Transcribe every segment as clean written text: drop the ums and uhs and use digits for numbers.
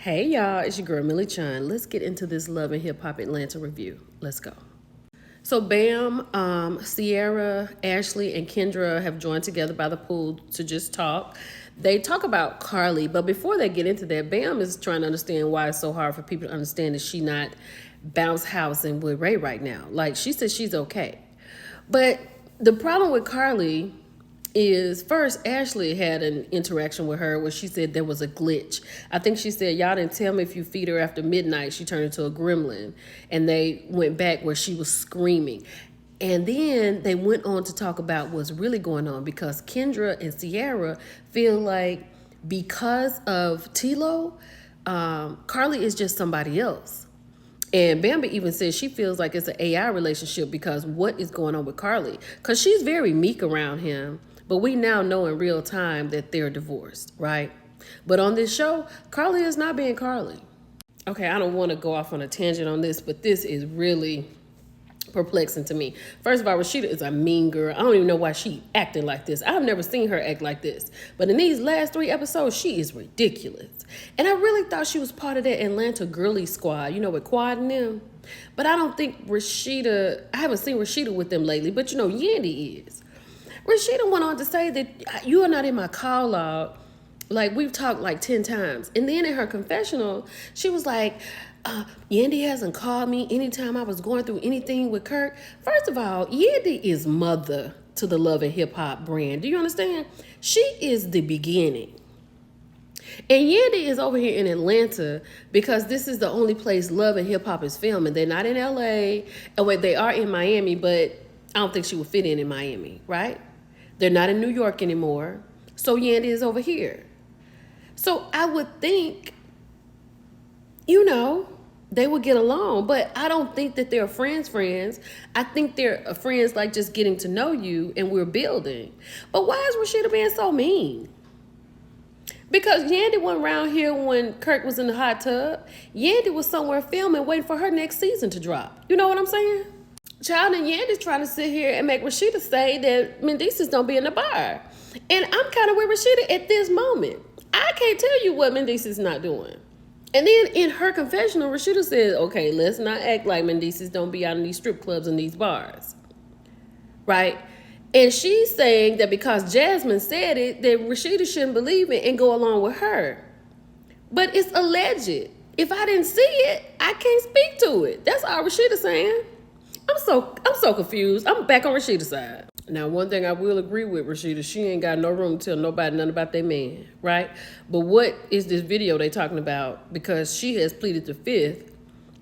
Hey y'all, it's your girl Millie Chun. Let's get into this Love and Hip Hop Atlanta review. Let's go. So Bam, Sierra, Ashley, and Kendra have joined together by the pool to just talk. They talk about Carly, but before they get into that, Bam is trying to understand why it's so hard for people to understand that she not bounce housing with Ray right now. Like she says she's okay. But the problem with Carly is first Ashley had an interaction with her where she said there was a glitch. I think she said, y'all didn't tell me if you feed her after midnight, she turned into a gremlin. And they went back where she was screaming. And then they went on to talk about what's really going on because Kendra and Sierra feel like because of Tilo, Carly is just somebody else. And Bambi even says she feels like it's an AI relationship because what is going on with Carly? Because she's very meek around him, but we now know in real time that they're divorced, right? But on this show, Carly is not being Carly. Okay, I don't want to go off on a tangent on this, but this is really perplexing to me. First of all, Rashida is a mean girl. I don't even know why she acting like this. I've never seen her act like this. But in these last 3 episodes, she is ridiculous. And I really thought she was part of that Atlanta girly squad, with Quad and them. But I don't think I haven't seen Rashida with them lately, but Yandy is. Rashida went on to say that you are not in my call log. Like, we've talked like 10 times. And then in her confessional, she was like, Yandy hasn't called me anytime I was going through anything with Kirk. First of all, Yandy is mother to the Love and Hip Hop brand. Do you understand? She is the beginning. And Yandy is over here in Atlanta because this is the only place Love and Hip Hop is filming. They're not in LA. Oh, wait, they are in Miami, but I don't think she would fit in Miami, right? They're not in New York anymore. So Yandy is over here. So I would think, they would get along, but I don't think that they're friends. I think they're friends like just getting to know you and we're building. But why is Rashida being so mean? Because Yandy wasn't around here when Kirk was in the hot tub. Yandy was somewhere filming, waiting for her next season to drop. You know what I'm saying? Child and Yandy's trying to sit here and make Rashida say that Mendices don't be in the bar. And I'm kind of with Rashida at this moment. I can't tell you what Mendices not doing. And then in her confessional, Rashida says, okay, let's not act like Mendices don't be out in these strip clubs and these bars. Right? And she's saying that because Jasmine said it, that Rashida shouldn't believe it and go along with her. But it's alleged. If I didn't see it, I can't speak to it. That's all Rashida's saying. I'm so confused. I'm back on Rashida's side. Now, one thing I will agree with Rashida, she ain't got no room to tell nobody nothing about their man, right? But what is this video they talking about? Because she has pleaded the fifth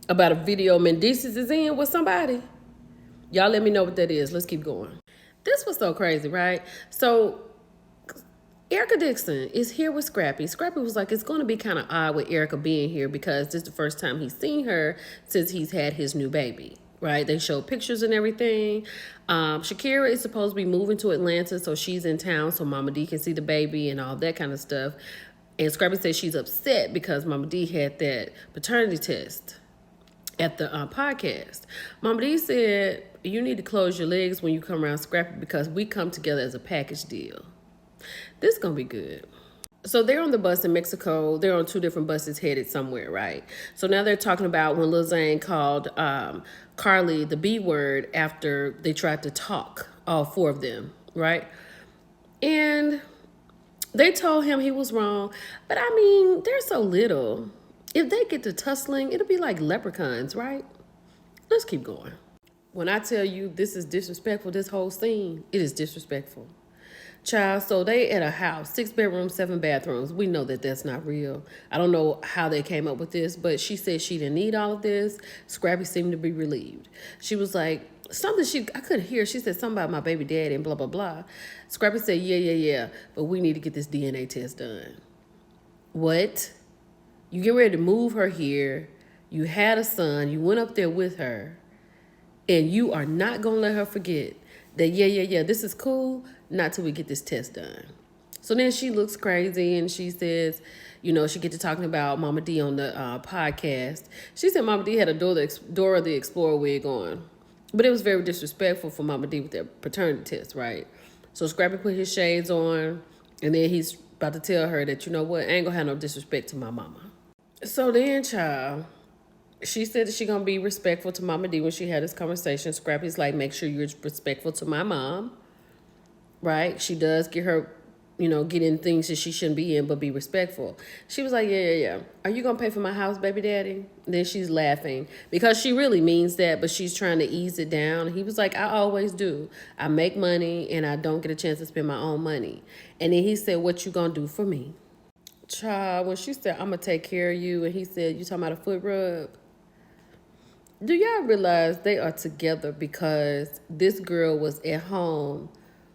about a video Mendices is in with somebody. Y'all let me know what that is. Let's keep going. This was so crazy, right? So Erica Dixon is here with Scrappy. Scrappy was like, it's going to be kind of odd with Erica being here because this is the first time he's seen her since he's had his new baby. Right? They showed pictures and everything. Shakira is supposed to be moving to Atlanta, so she's in town so Mama D can see the baby and all that kind of stuff. And Scrappy says she's upset because Mama D had that paternity test at the podcast. Mama D said, you need to close your legs when you come around Scrappy because we come together as a package deal. This is going to be good. So they're on the bus in Mexico. They're on 2 different buses headed somewhere, right? So now they're talking about when Lil Zane called Carly the B word after they tried to talk, all 4 of them, right? And they told him he was wrong. But I mean, they're so little. If they get to tussling, it'll be like leprechauns, right? Let's keep going. When I tell you this is disrespectful, this whole scene, it is disrespectful. Child, so they at a house, 6 bedrooms, 7 bathrooms. We know that that's not real. I don't know how they came up with this, but she said she didn't need all of this. Scrappy seemed to be relieved. She was like, I couldn't hear. She said something about my baby daddy and blah, blah, blah. Scrappy said, yeah, but we need to get this DNA test done. What? You get ready to move her here. You had a son. You went up there with her. And you are not going to let her forget that, yeah, this is cool, not till we get this test done. So then she looks crazy and she says, she get to talking about Mama D on the podcast. She said Mama D had a Dora the Explorer wig on. But it was very disrespectful for Mama D with their paternity test, right? So Scrappy put his shades on and then he's about to tell her that, I ain't gonna have no disrespect to my mama. So then, child, she said that she gonna be respectful to Mama D when she had this conversation. Scrappy's like, make sure you're respectful to my mom, right? She does get her, get in things that she shouldn't be in, but be respectful. She was like, yeah. Are you gonna pay for my house, baby daddy? Then she's laughing because she really means that, but she's trying to ease it down. He was like, I always do. I make money and I don't get a chance to spend my own money. And then he said, what you gonna do for me? Child, when she said, I'm gonna take care of you, and he said, you talking about a foot rub? Do y'all realize they are together because this girl was at home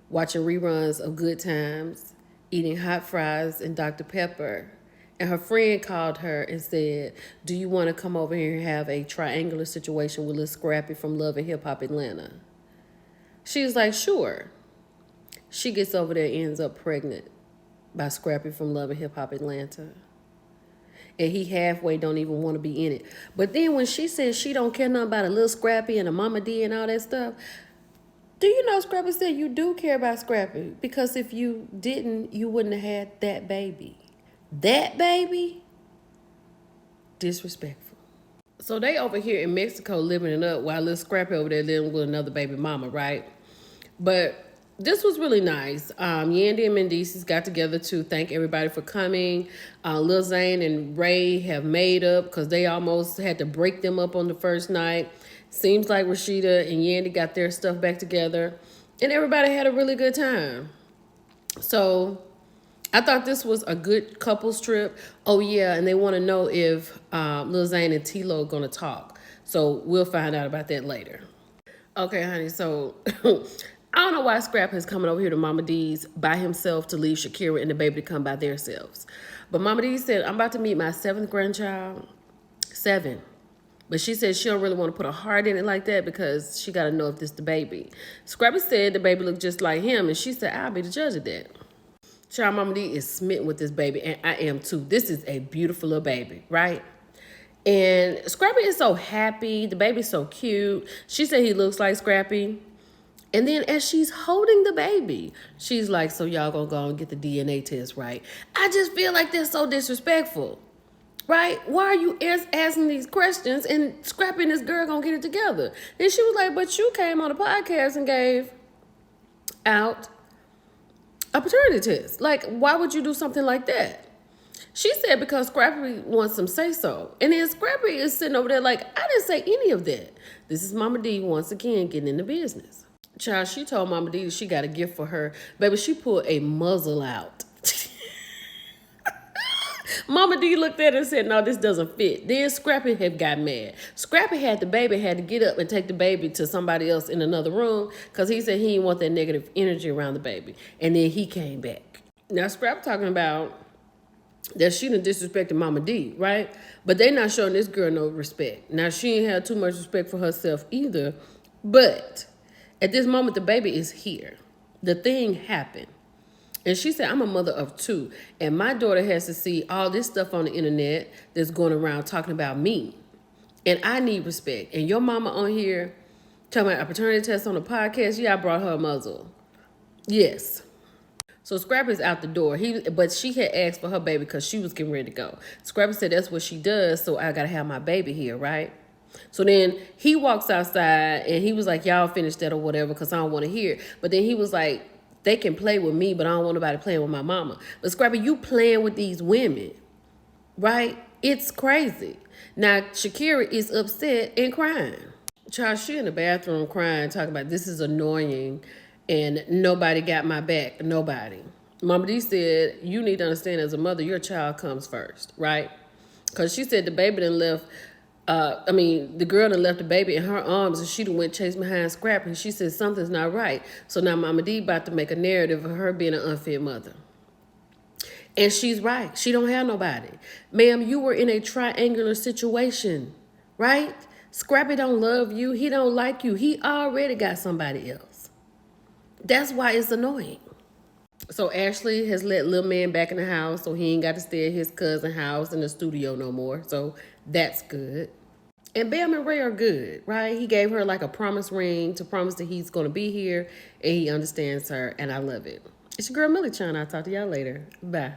watching reruns of Good Times, eating hot fries and Dr. Pepper. And her friend called her and said, do you want to come over here and have a triangular situation with Lil Scrappy from Love and Hip Hop Atlanta? She was like, sure. She gets over there and ends up pregnant by Scrappy from Love and Hip Hop Atlanta. And he halfway don't even want to be in it. But then when she says she don't care nothing about a little Scrappy and a Mama D and all that stuff, do you know Scrappy said you do care about Scrappy? Because if you didn't, you wouldn't have had that baby. That baby? Disrespectful. So they over here in Mexico living it up while little Scrappy over there living with another baby mama, right? But this was really nice. Yandy and Mendices got together to thank everybody for coming. Lil Zane and Ray have made up because they almost had to break them up on the first night. Seems like Rashida and Yandy got their stuff back together. And everybody had a really good time. So I thought this was a good couples trip. Oh, yeah, and they want to know if Lil Zane and T-Lo are going to talk. So we'll find out about that later. Okay, honey, so I don't know why Scrap is coming over here to Mama D's by himself to leave Shakira and the baby to come by themselves. But Mama D said, I'm about to meet my 7th grandchild. 7. But she said she don't really want to put a heart in it like that because she got to know if this the baby. Scrappy said the baby looked just like him, and she said, I'll be the judge of that. Child, Mama D is smitten with this baby, and I am too. This is a beautiful little baby, right? And Scrappy is so happy. The baby's so cute. She said he looks like Scrappy. And then as she's holding the baby, she's like, so y'all gonna go and get the DNA test, right? I just feel like they're so disrespectful, right? Why are you asking these questions and Scrappy and this girl gonna get it together? And she was like, but you came on the podcast and gave out a paternity test. Like, why would you do something like that? She said because Scrappy wants some say-so. And then Scrappy is sitting over there like, I didn't say any of that. This is Mama D once again getting in the business. Child, she told Mama D that she got a gift for her. Baby, she pulled a muzzle out. Mama D looked at it and said, no, this doesn't fit. Then Scrappy had got mad. Scrappy had the baby, had to get up and take the baby to somebody else in another room because he said he didn't want that negative energy around the baby. And then he came back. Now, Scrap talking about that she done disrespected Mama D, right? But they not showing this girl no respect. Now, she ain't had too much respect for herself either. But at this moment, the baby is here. The thing happened. And she said, I'm a mother of 2. And my daughter has to see all this stuff on the internet that's going around talking about me. And I need respect. And your mama on here talking about a paternity test on the podcast. Yeah, I brought her a muzzle. Yes. So Scrappy's out the door. But she had asked for her baby because she was getting ready to go. Scrappy said, that's what she does, so I got to have my baby here, right? So then he walks outside, and he was like, y'all finish that or whatever because I don't want to hear it. But then he was like, they can play with me, but I don't want nobody playing with my mama. But Scrappy, you playing with these women, right? It's crazy. Now, Shakira is upset and crying. Child, she in the bathroom crying, talking about this is annoying and nobody got my back. Nobody. Mama D said, you need to understand as a mother, your child comes first, right? Because she said the baby done left, the girl done left the baby in her arms and she done went chase behind Scrappy and she said something's not right. So now Mama D about to make a narrative of her being an unfit mother. And she's right. She don't have nobody. Ma'am, you were in a triangular situation, right? Scrappy don't love you. He don't like you. He already got somebody else. That's why it's annoying. So Ashley has let little man back in the house, so he ain't got to stay at his cousin's house in the studio no more. So that's good. And Bam and Ray are good, right? He gave her like a promise ring to promise that he's going to be here, and he understands her, and I love it. It's your girl Millie Chan. I'll talk to y'all later. Bye.